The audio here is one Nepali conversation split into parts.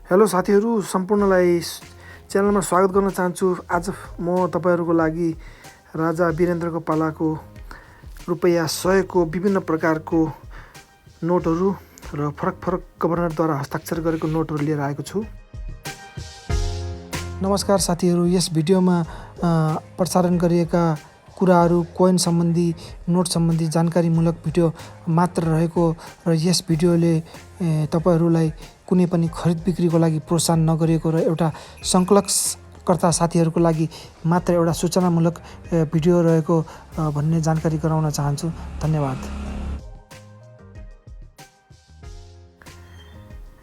हेलो साथीहरू, सम्पूर्णलाई च्यानलमा स्वागत गर्न चाहन्छु। आज म तपाईहरुको लागि राजा वीरेन्द्रको पालाको रुपैयाँ 100 को विभिन्न प्रकारको नोटहरू र फरक गभर्नरद्वारा हस्ताक्षर गरेको नोटहरू लिएर आएको छु। नमस्कार साथीहरू, यस भिडियोमा प्रसारण गरिएका कुराहरू कोइन सम्बन्धी, नोट सम्बन्धी जानकारीमूलक भिडियो मात्र रहेको र यस भिडियोले तपाईहरुलाई कुनै पनि खरिद बिक्रीको लागि प्रोत्साहन नगरेको र एउटा संकलनकर्ता साथीहरूको लागि मात्र एउटा सूचनामूलक भिडियो रहेको भन्ने जानकारी गराउन चाहन्छु। धन्यवाद।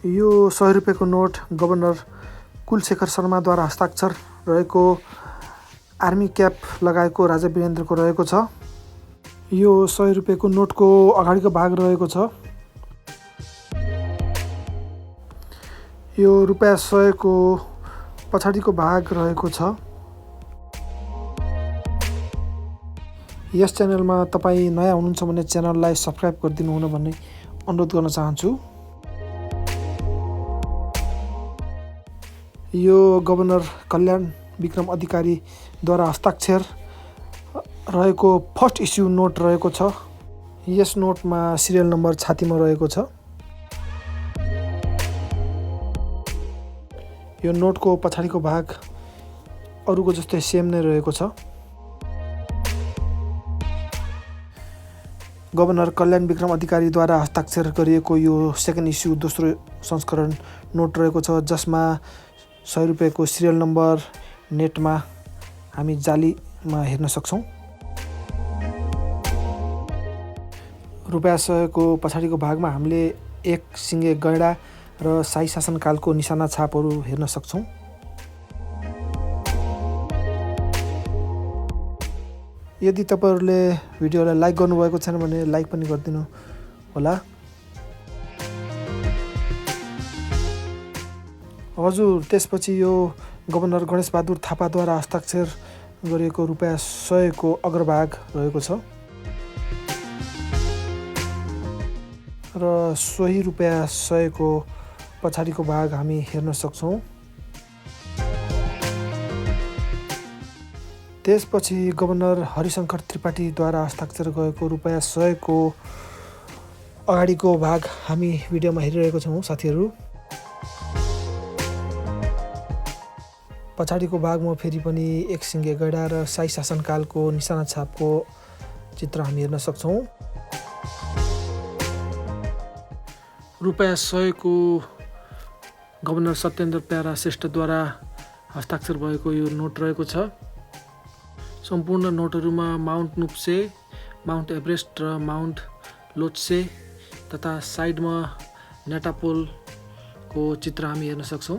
यो 100 रुपैयाँको नोट गभर्नर कुलशेखर शर्माद्वारा हस्ताक्षर रहेको आर्मी क्याप लगाएको राजा वीरेन्द्रको रहेको छ। यो 100 रुपैयाँको नोटको अगाडिको भाग रहेको छ। यो रुपैयाँ 100 को पछाडिको भाग रहेको छ। यस च्यानलमा तपाईँ नयाँ हुनुहुन्छ भने च्यानललाई सब्स्क्राइब गरिदिनु हुन भन्ने अनुरोध गर्न चाहन्छु। यो गभर्नर कल्याण विक्रम अधिकारीद्वारा हस्ताक्षर रहेको फर्स्ट इस्यु नोट रहेको छ। यस नोटमा सिरियल नम्बर छातीमा रहेको छ। यो नोटको पछाडिको भाग अरूको जस्तै सेम नै रहेको छ। गभर्नर कल्याण विक्रम अधिकारीद्वारा हस्ताक्षर गरिएको यो सेकेन्ड इस्यु दोस्रो संस्करण नोट रहेको छ, जसमा 100 रुपैयाँको सिरियल नम्बर नेटमा हामी जालीमा हेर्न सक्छौँ। रुपैयाँ 100 को पछाडिको भागमा हामीले एक सिङ्गे गैँडा र शाही शासनकालको निशाना छापहरू हेर्न सक्छौँ। यदि तपाईहरुले भिडियोलाई लाइक गर्नुभएको छैन भने लाइक पनि गरिदिनु होला। हजुर, त्यसपछि यो गभर्नर गणेशबहादुर थापाद्वारा हस्ताक्षर गरिएको रुपैयाँ 100 को अग्रभाग रहेको छ र सोही रुपैयाँ 100 को पछाडिको भाग हामी हेर्न सक्छौँ। त्यसपछि गभर्नर हरिशंकर त्रिपाठीद्वारा हस्ताक्षर गरेको रुपैयाँ 100 को अगाडिको भाग हामी भिडियोमा हेरिरहेको छौँ साथीहरू। पछाडिको भागमा फेरि पनि एक सिङ्गे गैँडा र शाही शासनकालको निशाना छापको चित्र हामी हेर्न सक्छौँ। रुपैयाँ 100 को गभर्नर सत्येन्द्र प्यारा श्रेष्ठद्वारा हस्ताक्षर भएको यो नोट रहेको छ। सम्पूर्ण नोटहरूमा माउन्ट नुप्से, माउन्ट एभरेस्ट र माउन्ट लोत्से तथा साइडमा नेटापोलको चित्र हामी हेर्न सक्छौँ।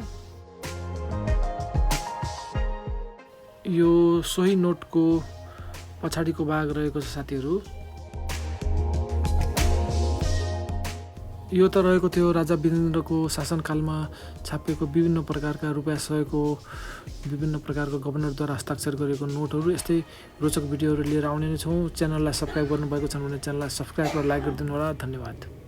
यो सोही नोटको पछाडिको भाग रहेको छ साथीहरू। यो त रहेको थियो राजा वीरेन्द्रको शासनकालमा छापिएको विभिन्न प्रकारका रुपैयाँ 100 को विभिन्न प्रकारको गभर्नरद्वारा हस्ताक्षर गरेको नोटहरू। यस्तै रोचक भिडियोहरू लिएर आउने नै छौँ। च्यानललाई सब्स्क्राइब गर्नुभएको छ भने च्यानललाई सब्स्क्राइब र लाइक गरिदिनु होला। धन्यवाद।